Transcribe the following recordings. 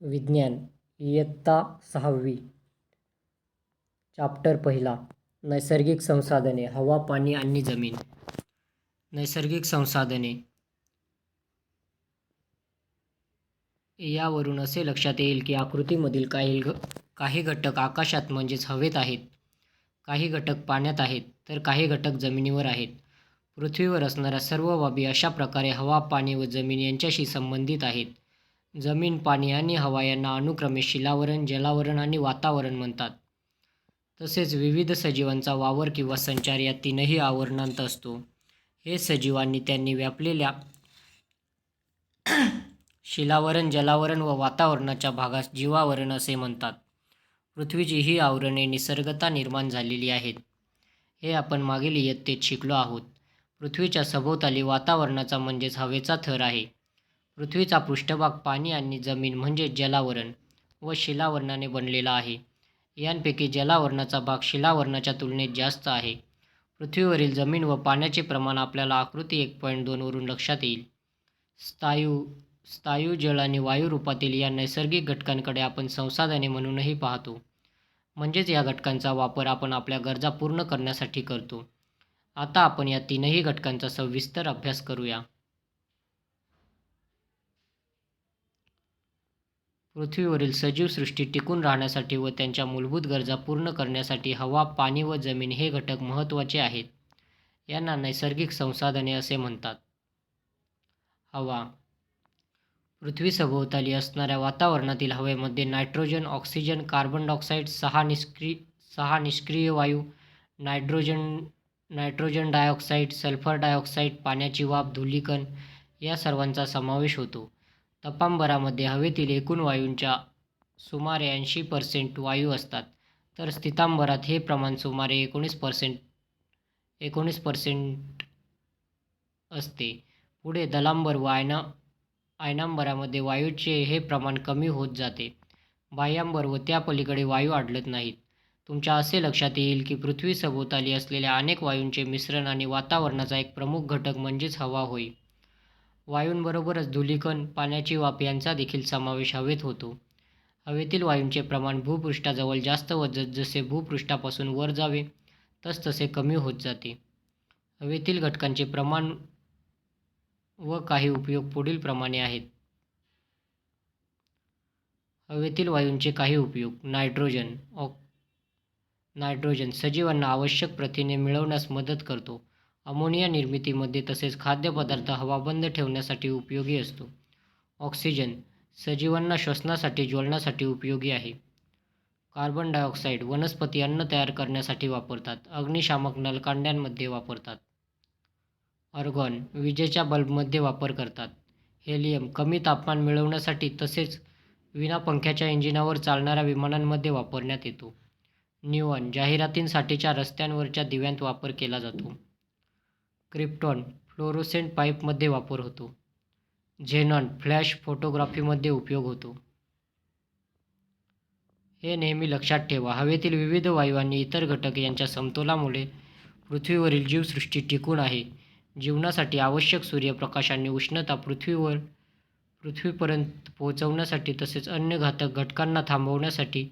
विज्ञान इयत्ता 6वी चॅप्टर पहिला नैसर्गिक संसाधने हवा, पाणी आणि जमीन. नैसर्गिक संसाधने यावरून असे लक्षात येईल की आकृतीमधील काही घटक आकाशात म्हणजेच हवेत आहेत, काही घटक पाण्यात आहेत, तर काही घटक जमिनीवर आहेत. पृथ्वीवर असणाऱ्या सर्व बाबी अशा प्रकारे हवा, पाणी व जमीन यांच्याशी संबंधित आहेत. जमीन, पाणी आणि हवा यांना अनुक्रमे शिलावरण, जलावरण आणि वातावरण म्हणतात. तसेच विविध सजीवांचा वावर किंवा संचार या तीनही आवरणांत असतो. हे सजीवांनी त्यांनी व्यापलेल्या शिलावरण, जलावरण व वातावरणाच्या भागास जीवावरण असे म्हणतात. पृथ्वीची ही आवरणे निसर्गतः निर्माण झालेली आहेत, हे आपण मागील इयत्तेत शिकलो आहोत. पृथ्वीच्या सभोवताली वातावरणाचा म्हणजेच हवेचा थर आहे. पृथ्वीचा पृष्ठभाग पाणी आणि जमीन म्हणजेच जलावरण व शिलावरणाने बनलेला आहे. यांपैकी जलावरणाचा भाग शिलावरणाच्या तुलनेत जास्त आहे. पृथ्वीवरील जमीन व पाण्याचे प्रमाण आपल्याला आकृती 1.2 वरून लक्षात येईल. स्थायू, जल आणि वायू रूपातील या नैसर्गिक घटकांकडे आपण संसाधने म्हणूनही पाहतो. म्हणजेच या घटकांचा वापर आपण आपल्या गरजा पूर्ण करण्यासाठी करतो. आता आपण या तीनही घटकांचा सविस्तर अभ्यास करूया. पृथ्वीवरील सजीव सृष्टी टिकून राहण्यासाठी व त्यांच्या मूलभूत गरजा पूर्ण करण्यासाठी हवा, पाणी व जमीन हे घटक महत्त्वाचे आहेत. यांना नैसर्गिक संसाधने असे म्हणतात. हवा. पृथ्वीसभोवताली असणाऱ्या वातावरणातील हवेमध्ये नायट्रोजन, ऑक्सिजन, कार्बन डायऑक्साईड, सहा निष्क्रिय वायू, नायट्रोजन डायऑक्साईड, सल्फर डायऑक्साईड, पाण्याची वाफ, धूलिकण या सर्वांचा समावेश होतो. तपांबरामध्ये हवेतील एकूण वायूंच्या सुमारे 80% वायू असतात, तर स्थितांबरात हे प्रमाण सुमारे 19% असते. पुढे दलांबर व आयनांबरामध्ये वायूचे हे प्रमाण कमी होत जाते. बाह्यांबर व त्या पलीकडे वायू आढळत नाहीत. तुमच्या असे लक्षात येईल की पृथ्वीसभोवताली असलेल्या अनेक वायूंचे मिश्रण आणि वातावरणाचा एक प्रमुख घटक म्हणजेच हवा होय. वायूंबरोबरच धूलिकण, पाण्याची वाफ यांचा देखील समावेश हवेत होतो. हवेतील वायूंचे प्रमाण भूपृष्ठाजवळ जास्त व जसजसे भूपृष्ठापासून वर जावे तसतसे कमी होत जाते. हवेतील घटकांचे प्रमाण व काही उपयोग पुढील प्रमाणे आहेत. हवेतील वायूंचे काही उपयोग. नायट्रोजन सजीवांना आवश्यक प्रथिने मिळवण्यास मदत करतो. अमोनिया निर्मितीमध्ये तसेच खाद्यपदार्थ हवाबंद ठेवण्यासाठी उपयोगी असतो. ऑक्सिजन सजीवांना श्वसनासाठी, ज्वलनासाठी उपयोगी आहे. कार्बन डायऑक्साईड वनस्पती अन्न तयार करण्यासाठी वापरतात. अग्निशामक नलकांड्यांमध्ये वापरतात. आर्गॉन विजेच्या बल्बमध्ये वापर करतात. हेलियम कमी तापमान मिळवण्यासाठी तसेच विना पंख्याच्या इंजिनावर चालणाऱ्या विमानांमध्ये वापरण्यात येतो. न्यूऑन जाहिरातींसाठीच्या रस्त्यांवरच्या दिव्यांत वापर केला जातो. क्रिप्टॉन फ्लोरोसेंट पाईपमध्ये वापर होतो. झेनॉन फ्लॅश फोटोग्राफीमध्ये उपयोग होतो. हे नेहमी लक्षात ठेवा. हवेतील विविध वायू आणि इतर घटक यांच्या समतोलामुळे पृथ्वीवरील जीवसृष्टी टिकून आहे. जीवनासाठी आवश्यक सूर्यप्रकाश आणि उष्णता पृथ्वीपर्यंत पोहोचवण्यासाठी तसेच अन्य घातक घटकांना थांबवण्यासाठी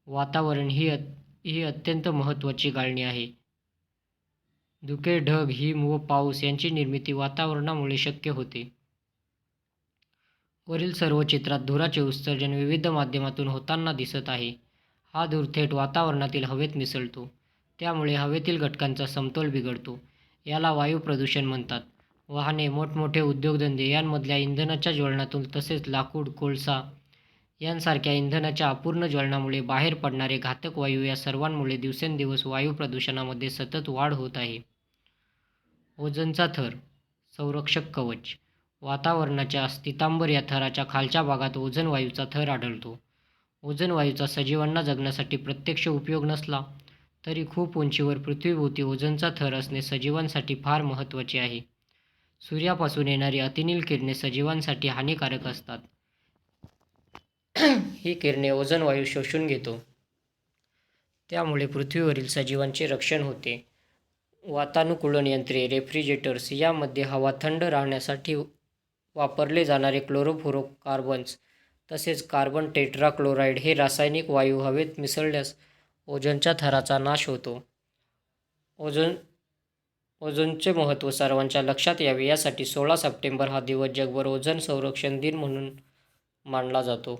वातावरण ही अत्यंत महत्त्वाची गाळणी आहे. धुके, ढग, हिम व पाऊस यांची निर्मिती वातावरणामुळे शक्य होते. वरील सर्व चित्रात धुराचे उत्सर्जन विविध माध्यमातून होताना दिसत आहे. हा धूर थेट वातावरणातील हवेत मिसळतो. त्यामुळे हवेतील घटकांचा समतोल बिघडतो. याला वायू प्रदूषण म्हणतात. वाहने, मोठमोठे उद्योगधंदे यांमधल्या इंधनाच्या ज्वलनातून तसेच लाकूड, कोळसा यांसारख्या इंधनाच्या अपूर्ण ज्वलनामुळे बाहेर पडणारे घातक वायू या सर्वांमुळे दिवसेंदिवस वायू प्रदूषणामध्ये सतत वाढ होत आहे. ओझोनचा थर संरक्षक कवच. वातावरणाच्या स्थितांबर या थराच्या खालच्या भागात ओझोन वायूचा थर आढळतो. ओझोन वायूचा सजीवांना जगण्यासाठी प्रत्यक्ष उपयोग नसला तरी खूप उंचीवर पृथ्वीभोवती ओझोनचा थर असणे सजीवांसाठी फार महत्त्वाचे आहे. सूर्यापासून येणारी अतिनील किरणे सजीवांसाठी हानिकारक असतात. ही किरणे ओझोन वायू शोषून घेतो. त्यामुळे पृथ्वीवरील सजीवांचे रक्षण होते. वातानुकूलन यंत्रे, रेफ्रिजरेटर्स यामध्ये हवा थंड राहण्यासाठी वापरले जाणारे क्लोरोफ्लोरोकार्बन्स तसेच कार्बन टेट्राक्लोराईड हे रासायनिक वायू हवेत मिसळल्यास ओझोनच्या थराचा नाश होतो. ओझोनचे महत्त्व सर्वांच्या लक्षात यावे यासाठी 16 सप्टेंबर हा दिवस जगभर ओझोन संरक्षण दिन म्हणून मानला जातो.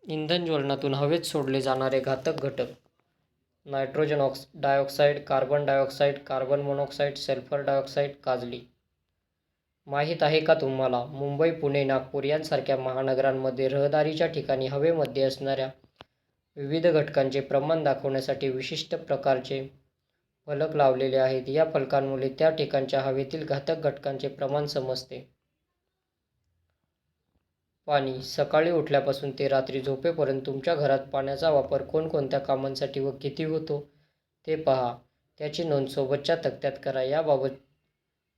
इंधन ज्वलनातून हवेत सोडले जाणारे घातक घटक: nitrogen dioxide, carbon dioxide, carbon monoxide, sulphur dioxide, काजळी. माहीत आहे का तुम्हाला, मुंबई, पुणे, नागपूर यांसारख्या महानगरांमध्ये रहदारीच्या ठिकाणी हवेमध्ये असणाऱ्या विविध घटकांचे प्रमाण दाखवण्यासाठी विशिष्ट प्रकारचे फलक लावलेले आहेत. या फलकांमुळे त्या ठिकाणच्या हवेतील घातक घटकांचे प्रमाण समजते. पाणी. सकाळी उठल्यापासून ते रात्री झोपेपर्यंत तुमच्या घरात पाण्याचा वापर कोणकोणत्या कामांसाठी व किती होतो ते पहा. त्याची नोंद सोबतच्या तक्त्यात करा.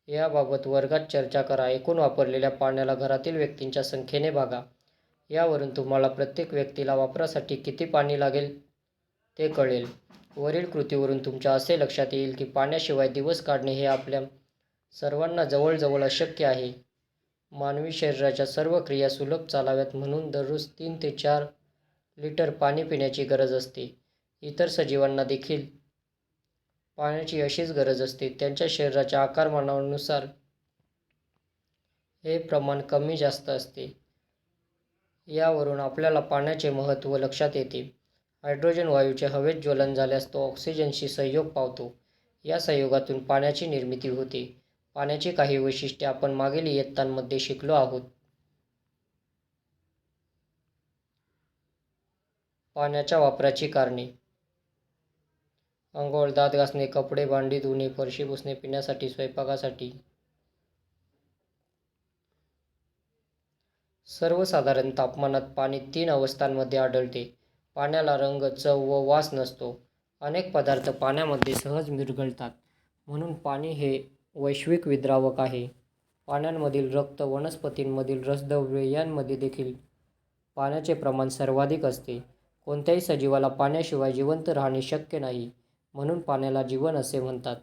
याबाबत वर्गात चर्चा करा. एकूण वापरलेल्या पाण्याला घरातील व्यक्तींच्या संख्येने भागा. यावरून तुम्हाला प्रत्येक व्यक्तीला वापरासाठी किती पाणी लागेल ते कळेल. वरील कृतीवरून तुमच्या असे लक्षात येईल की पाण्याशिवाय दिवस काढणे हे आपल्या सर्वांना जवळजवळ अशक्य आहे. मानवी शरीराच्या सर्व क्रिया सुलभ चालाव्यात म्हणून दररोज 3 ते 4 लिटर पाणी पिण्याची गरज असते. इतर सजीवांना देखील पाण्याची अशीच गरज असते. त्यांच्या शरीराच्या आकारमानानुसार हे प्रमाण कमी जास्त असते. यावरून आपल्याला पाण्याचे महत्त्व लक्षात येते. हायड्रोजन वायूचे हवेत ज्वलन झाल्यास तो ऑक्सिजनशी संयोग पावतो. या संयोगातून पाण्याची निर्मिती होते. पाण्याची काही वैशिष्ट्ये आपण मागील इयत्तांमध्ये शिकलो आहोत. पाण्याच्या वापराची कारणे: अंघोळ, दात घासणे, कपडे, भांडी धुणे, फरशी पुसणे, पिण्यासाठी, स्वयंपाकासाठी. सर्वसाधारण तापमानात पाणी 3 अवस्थांमध्ये आढळते. पाण्याला रंग, चव व वास नसतो. अनेक पदार्थ पाण्यामध्ये सहज विरघळतात. म्हणून पाणी हे वैश्विक विद्रावक आहे. प्राण्यांमधील रक्त, वनस्पतींमधील रसद्रव्ये यांमध्ये देखील पाण्याचे प्रमाण सर्वाधिक असते. कोणत्याही सजीवाला पाण्याशिवाय जिवंत राहणे शक्य नाही. म्हणून पाण्याला जीवन असे म्हणतात.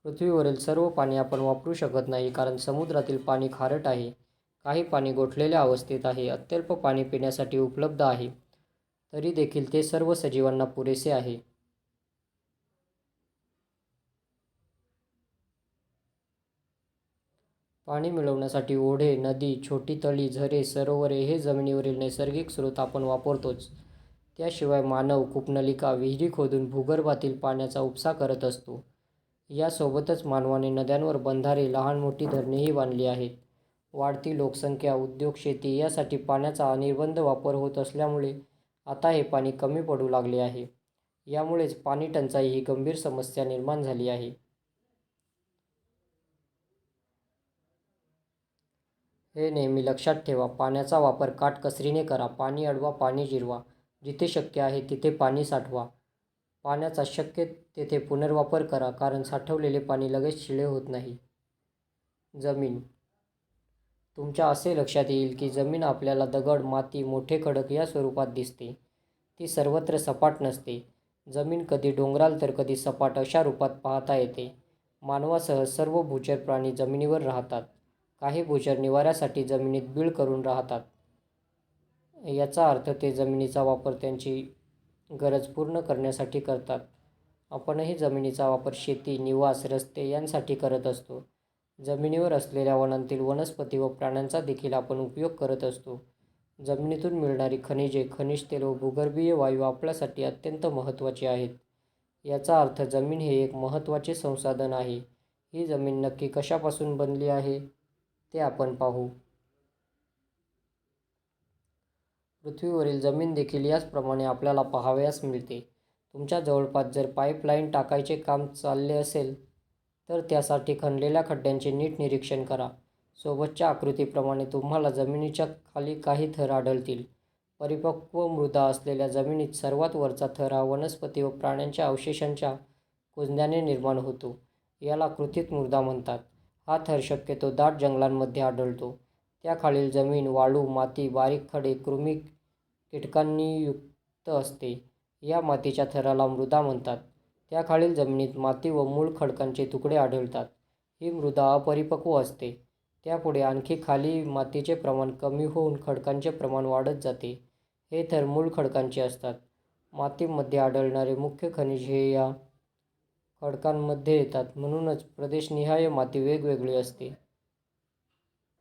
पृथ्वीवरील सर्व पाणी आपण वापरू शकत नाही, कारण समुद्रातील पाणी खारट आहे. काही पाणी गोठलेल्या अवस्थेत आहे. अत्यल्प पाणी पिण्यासाठी उपलब्ध आहे. तरी देखील ते सर्व सजीवांना पुरेसे आहे. पाणी मिळवण्यासाठी ओढे, नदी, छोटी तळी, झरे, सरोवरे हे जमिनीवरील नैसर्गिक स्रोत आपण वापरतोच. त्याशिवाय मानव कूपनलिका, विहिरी खोदून भूगर्भातील पाण्याचा उपसा करत असतो. यासोबतच मानवाने नद्यांवर बंधारे, लहान मोठी धरणेही बांधली आहेत. वाढती लोकसंख्या, उद्योग, शेती यासाठी पाण्याचा अनिर्बंध वापर होत असल्यामुळे आता हे पाणी कमी पडू लागले आहे. यामुळेच पाणी टंचाई ही गंभीर समस्या निर्माण झाली आहे. हे नेहमी लक्षात ठेवा. पाण्याचा वापर काटकसरीने करा. पाणी अडवा, पाणी जिरवा. जिथे शक्य आहे तिथे पाणी साठवा. पाण्याचा शक्य तेथे पुनर्वापर करा, कारण साठवलेले पाणी लगेच शिळे होत नाही. जमीन. तुमच्या असे लक्षात येईल की जमीन आपल्याला दगड, माती, मोठे खडक या स्वरूपात दिसते. ती सर्वत्र सपाट नसते. जमीन कधी डोंगराळ तर कधी सपाट अशा रूपात पाहता येते. मानवासह सर्व भूचर प्राणी जमिनीवर राहतात. काही भूचर निवाऱ्यासाठी जमिनीत बीळ करून राहतात. याचा अर्थ ते जमिनीचा वापर त्यांची गरज पूर्ण करण्यासाठी करतात. आपणही जमिनीचा वापर शेती, निवास, रस्ते यांसाठी करत असतो. जमिनीवर असलेल्या वनांतील वनस्पती व प्राण्यांचा देखील आपण उपयोग करत असतो. जमिनीतून मिळणारी खनिजे, खनिज तेल व भूगर्भीय वायू आपल्यासाठी अत्यंत महत्त्वाचे आहेत. याचा अर्थ जमीन हे एक महत्त्वाचे संसाधन आहे. ही जमीन नक्की कशापासून बनली आहे ते आपण पाहू. पृथ्वीवरील जमीन देखील याचप्रमाणे आपल्याला पाहावयास मिळते. तुमच्या जवळपास जर पाईपलाईन टाकायचे काम चालले असेल तर त्यासाठी खणलेल्या खड्ड्यांचे नीट निरीक्षण करा. सोबतच्या आकृतीप्रमाणे तुम्हाला जमिनीच्या खाली काही थर आढळतील. परिपक्व मृदा असलेल्या जमिनीत सर्वात वरचा थर हा वनस्पती व प्राण्यांच्या अवशेषांच्या कुजण्याने निर्माण होतो. याला कृतीत मृदा म्हणतात. हा थर शक्यतो दाट जंगलांमध्ये आढळतो. त्याखालील जमीन वाळू, माती, बारीक खडे, कृमी, कीटकांनी युक्त असते. या मातीच्या थराला मृदा म्हणतात. त्याखालील जमिनीत माती व मूळ खडकांचे तुकडे आढळतात. ही मृदा अपरिपक्व असते. त्यापुढे आणखी खाली मातीचे प्रमाण कमी होऊन खडकांचे प्रमाण वाढत जाते. हे थर मूळ खडकांचे असतात. मातीमध्ये आढळणारे मुख्य खनिज हे या खडकांमध्ये येतात. म्हणूनच प्रदेशनिहाय माती वेगवेगळी असते.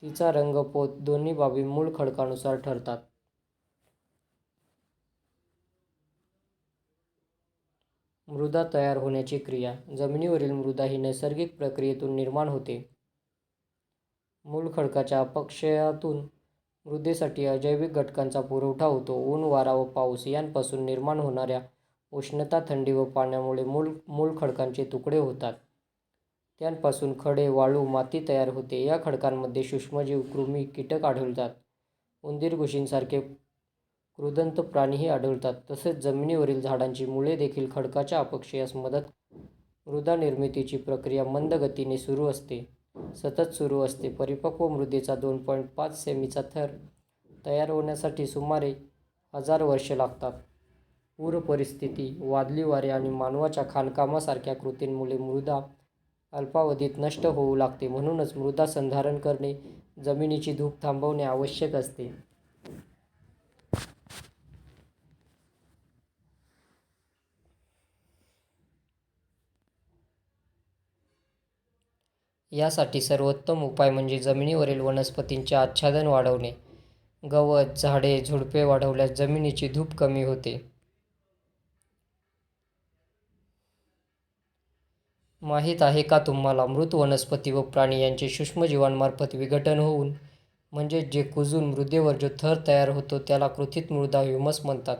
तिचा रंग, पोत दोन्ही बाबी मूळ खडकानुसार ठरतात. मृदा तयार होण्याची क्रिया. जमिनीवरील मृदा ही नैसर्गिक प्रक्रियेतून निर्माण होते. मूळ खडकाच्या अपक्षयातून मृदेसाठी अजैविक घटकांचा पुरवठा होतो. ऊन, वारा व पाऊस यांपासून निर्माण होणाऱ्या उष्णता, थंडी व पाण्यामुळे मूळ खडकांचे तुकडे होतात. त्यांपासून खडे, वाळू, माती तयार होते. या खडकांमध्ये सूक्ष्मजीव, कृमी, कीटक आढळतात. उंदीर, घुशींसारखे कृदंत प्राणीही आढळतात. तसेच जमिनीवरील झाडांची मुळे देखील खडकाच्या अपक्षयास मदत करतात. मृदा निर्मितीची प्रक्रिया मंद गतीने सुरू असते, सतत सुरू असते. परिपक्व मृदेचा 2.5 सेमीचा थर तयार होण्यासाठी सुमारे 1000 वर्षे लागतात. पूर परिस्थिती, वादळी वारे आणि मानवाच्या खाणकामासारख्या कृतींमुळे मृदा अल्पावधीत नष्ट होऊ लागते. म्हणूनच मृदा संधारण करणे, जमिनीची धूप थांबवणे आवश्यक असते. यासाठी सर्वोत्तम उपाय म्हणजे जमिनीवरील वनस्पतींचे आच्छादन वाढवणे. गवत, झाडे, झुडपे वाढवल्यास जमिनीची धूप कमी होते. माहीत आहे का तुम्हाला, मृत वनस्पती व प्राणी यांचे सूक्ष्मजीवांमार्फत विघटन होऊन म्हणजेच जे कुजून मृदेवर जो थर तयार होतो त्याला कृत्रिम मृदा ह्युमस म्हणतात.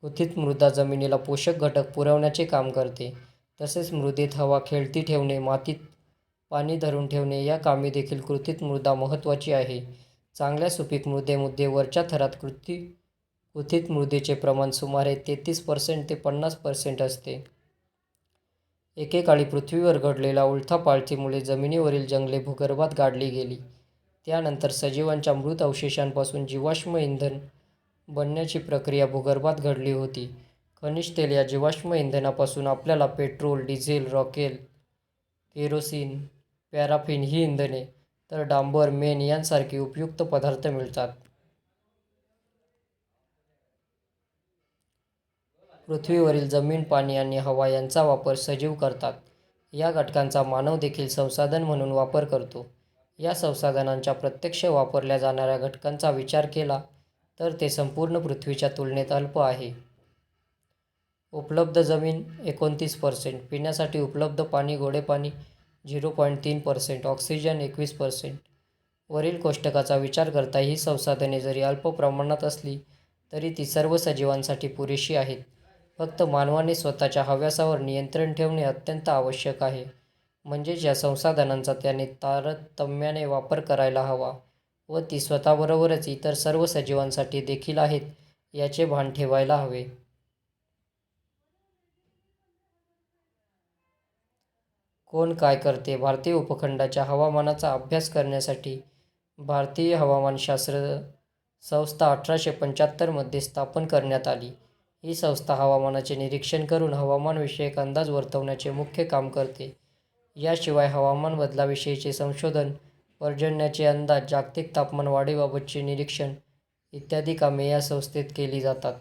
कृत्रिम मृदा जमिनीला पोषक घटक पुरवण्याचे काम करते. तसेच मृदेत हवा खेळती ठेवणे, मातीत पाणी धरून ठेवणे या कामी देखील कृत्रिम मृदा महत्त्वाची आहे. चांगल्या सुपीक मृदेमध्ये वरच्या थरात कृत्रिम मृदेचे प्रमाण सुमारे 33% ते 50% असते. एकेकाळी पृथ्वीवर घडलेल्या उलथापालथीमुळे जमिनीवरील जंगले भूगर्भात गाडली गेली. त्यानंतर सजीवांच्या मृत अवशेषांपासून जीवाश्म इंधन बनण्याची प्रक्रिया भूगर्भात घडली होती. खनिज तेल या जीवाश्म इंधनापासून आपल्याला पेट्रोल, डिझेल, रॉकेल, केरोसिन, पॅराफिन ही इंधने, तर डांबर, मेण यांसारखे उपयुक्त पदार्थ मिळतात. पृथ्वीवरील जमीन, पाणी आणि हवा यांचा वापर सजीव करतात. या घटकांचा मानव देखील संसाधन म्हणून वापर करतो. या संसाधनांच्या प्रत्यक्ष वापरल्या जाणाऱ्या घटकांचा विचार केला तर ते संपूर्ण पृथ्वीच्या तुलनेत अल्प आहे. उपलब्ध जमीन 29%, पिण्यासाठी उपलब्ध पाणी, गोडे पाणी 0.3%, ऑक्सिजन 21%. वरील कोष्टकाचा विचार करता ही संसाधने जरी अल्प प्रमाणात असली तरी ती सर्व सजीवांसाठी पुरेशी आहेत. फक्त मानवाने स्वतःच्या हव्यासावर नियंत्रण ठेवणे अत्यंत आवश्यक आहे. म्हणजेच या संसाधनांचा त्याने तारतम्याने वापर करायला हवा व ती स्वतःबरोबरच इतर सर्व सजीवांसाठी देखील आहेत याचे भान ठेवायला हवे. कोण काय करते? भारतीय उपखंडाच्या हवामानाचा अभ्यास करण्यासाठी भारतीय हवामानशास्त्र संस्था 1875 मध्ये स्थापन करण्यात आली. ही संस्था हवामानाचे निरीक्षण करून हवामानविषयक अंदाज वर्तवण्याचे मुख्य काम करते. याशिवाय हवामान बदलाविषयीचे संशोधन, पर्जन्याचे अंदाज, जागतिक तापमान वाढीबाबतचे निरीक्षण इत्यादी कामे या संस्थेत केली जातात.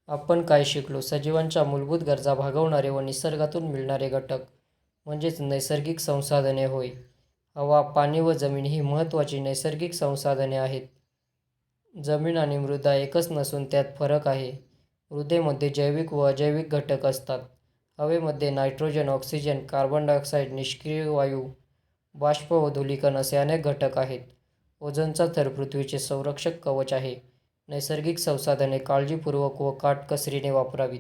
आपण काय शिकलो? सजीवांच्या मूलभूत गरजा भागवणारे व निसर्गातून मिळणारे घटक म्हणजेच नैसर्गिक संसाधने होय. हवा, पाणी व जमीन ही महत्त्वाची नैसर्गिक संसाधने आहेत. जमीन आणि मृदा एकच नसून त्यात फरक आहे. मृदेमध्ये जैविक व अजैविक घटक असतात. हवेमध्ये नायट्रोजन, ऑक्सिजन, कार्बन डायऑक्साईड, निष्क्रिय वायू, बाष्प व धूलिकण असे अनेक घटक आहेत. ओझोनचा थर पृथ्वीचे संरक्षक कवच आहे. नैसर्गिक संसाधने काळजीपूर्वक व काटकसरीने वापरावीत.